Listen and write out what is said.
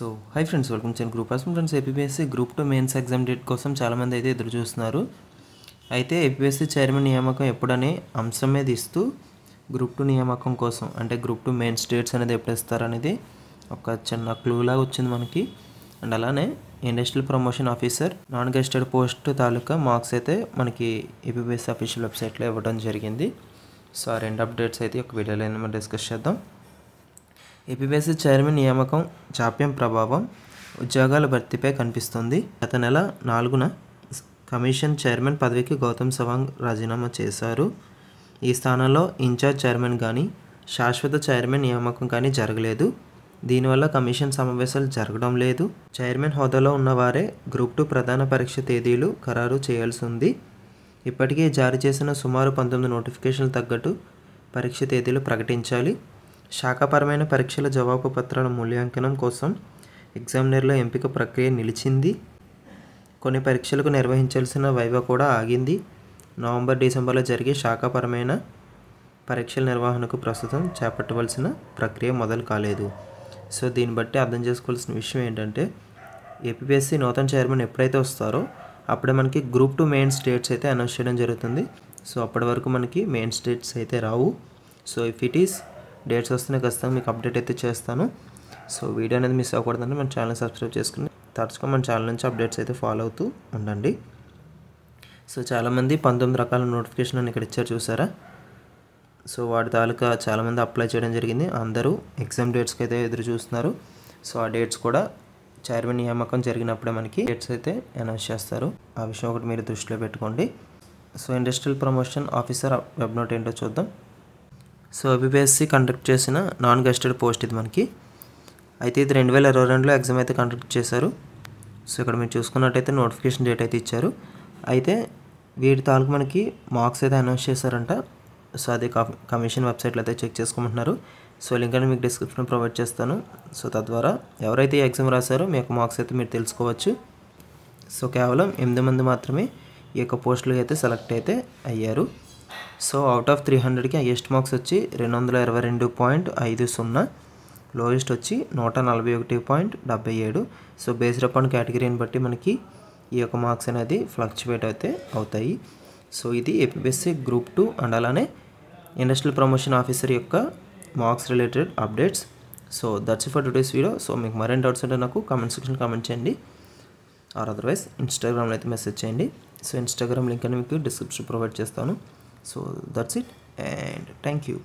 So hi friends, welcome to group as friends. APSC group 2 mains exam date కోసం చాలామంది అయితే ఎదురు చూస్తున్నారు. అయితే ఏపీఎస్సీ చైర్మన్ నియామకం ఎప్పుడనే అంశం మీద ఇస్తూ గ్రూప్ 2 నియామకం కోసం అంటే గ్రూప్ 2 మెయిన్స్ డేట్స్ అనేది ఎప్పుడు ఇస్తారనేది ఒక చిన్న క్లూలాగా వచ్చింది మనకి. అండ్ అలానే industrial promotion officer non gazetted post తాలూకా మార్క్స్ అయితే మనకి ఏపీఎస్సీ అఫీషియల్ వెబ్సైట్లో ఇవ్వడం జరిగింది. సో ఆ రెండు అప్డేట్స్ అయితే ఒక వీడియోలో మనం డిస్కస్ చేద్దాం. ఏపీఎస్సీ చైర్మన్ నియామకం జాప్యం ప్రభావం ఉద్యోగాల భర్తీపై కనిపిస్తుంది. గత నెల 4న కమిషన్ చైర్మన్ పదవికి గౌతమ్ సవాంగ్ రాజీనామా చేశారు. ఈ స్థానంలో ఇన్ఛార్జ్ చైర్మన్ కానీ శాశ్వత చైర్మన్ నియామకం కానీ జరగలేదు. దీనివల్ల కమిషన్ సమావేశాలు జరగడం లేదు. చైర్మన్ హోదాలో ఉన్నవారే గ్రూప్ 2 ప్రధాన పరీక్ష తేదీలు ఖరారు చేయాల్సి ఉంది. ఇప్పటికే జారీ చేసిన సుమారు 19 నోటిఫికేషన్లు తగ్గట్టు పరీక్ష తేదీలు ప్రకటించాలి. శాఖాపరమైన పరీక్షల జవాబు పత్రాల మూల్యాంకనం కోసం ఎగ్జామినర్ల ఎంపిక ప్రక్రియ నిలిచింది. కొన్ని పరీక్షలకు నిర్వహించాల్సిన వైవా కూడా ఆగింది. నవంబర్-డిసెంబర్లో జరిగే శాఖాపరమైన పరీక్షల నిర్వహణకు ప్రస్తుతం చేపట్టవలసిన ప్రక్రియ మొదలు కాలేదు. సో దీన్ని బట్టి అర్థం చేసుకోవాల్సిన విషయం ఏంటంటే, ఏపీఎస్సీ నూతన చైర్మన్ ఎప్పుడైతే వస్తారో అప్పుడే మనకి గ్రూప్ 2 మెయిన్స్ డేట్స్ అయితే అనౌన్స్ చేయడం జరుగుతుంది. సో అప్పటి వరకు మనకి మెయిన్స్ డేట్స్ అయితే రావు. So if it is dates వస్తేనే ఖచ్చితంగా మీకు అప్డేట్ అయితే చేస్తాను. సో వీడియో అనేది మిస్ అవ్వకూడదంటే మన ఛానల్ సబ్స్క్రైబ్ చేసుకుని తరచుగా మన ఛానల్ నుంచి అప్డేట్స్ అయితే ఫాలో అవుతూ ఉండండి. సో చాలామంది 19 రకాల నోటిఫికేషన్ అని ఇక్కడ ఇచ్చారు చూసారా. సో వాటి తాలూకా చాలామంది అప్లై చేయడం జరిగింది. అందరూ ఎగ్జామ్ డేట్స్కి అయితే ఎదురు చూస్తున్నారు. సో ఆ డేట్స్ కూడా చైర్మన్ నియామకం జరిగినప్పుడే మనకి డేట్స్ అయితే అనౌన్స్ చేస్తారు. ఆ విషయం ఒకటి మీరు దృష్టిలో పెట్టుకోండి. So industrial promotion officer web note ఏంటో చూద్దాం. సో ఏపీఎస్సీ కండక్ట్ చేసిన నాన్ గెస్టెడ్ పోస్ట్ ఇది మనకి. అయితే ఇది 2022లో ఎగ్జామ్ అయితే కండక్ట్ చేశారు. సో ఇక్కడ మీరు చూసుకున్నట్టయితే నోటిఫికేషన్ డేట్ అయితే ఇచ్చారు. అయితే వీటి తాలూకు మనకి మార్క్స్ అయితే అనౌన్స్ చేశారంట. సో అది కమిషన్ వెబ్సైట్లో అయితే చెక్ చేసుకోమంటున్నారు. సో లింక్ అనేది మీకు డిస్క్రిప్షన్లో ప్రొవైడ్ చేస్తాను. సో తద్వారా ఎవరైతే ఈ ఎగ్జామ్ రాశారో మీ యొక్క మార్క్స్ అయితే మీరు తెలుసుకోవచ్చు. సో కేవలం 8 మంది మాత్రమే ఈ యొక్క పోస్టులకి అయితే సెలెక్ట్ అయితే అయ్యారు. సో అవుట్ ఆఫ్ 300కి హైయెస్ట్ మార్క్స్ వచ్చి 222.50, లోయెస్ట్ వచ్చి 141.77. సో బేస్డ్ అపాన్ కేటగిరీని బట్టి మనకి ఈ యొక్క మార్క్స్ అనేది ఫ్లక్చువేట్ అయితే అవుతాయి. సో ఇది ఏపీఎస్సీ గ్రూప్ 2 అండ్ అలానే ఇండస్ట్రియల్ ప్రమోషన్ ఆఫీసర్ యొక్క marks related updates. So that's for today's video. So మీకు మరిన్ని డౌట్స్ ఉంటే నాకు కామెంట్ సెక్షన్ కామెంట్ చేయండి, ఆర్ అదర్వైజ్ ఇన్స్టాగ్రామ్లో అయితే మెసేజ్ చేయండి. సో ఇన్స్టాగ్రామ్ లింక్ అని మీకు డిస్క్రిప్షన్ ప్రొవైడ్ చేస్తాను. So that's it and thank you.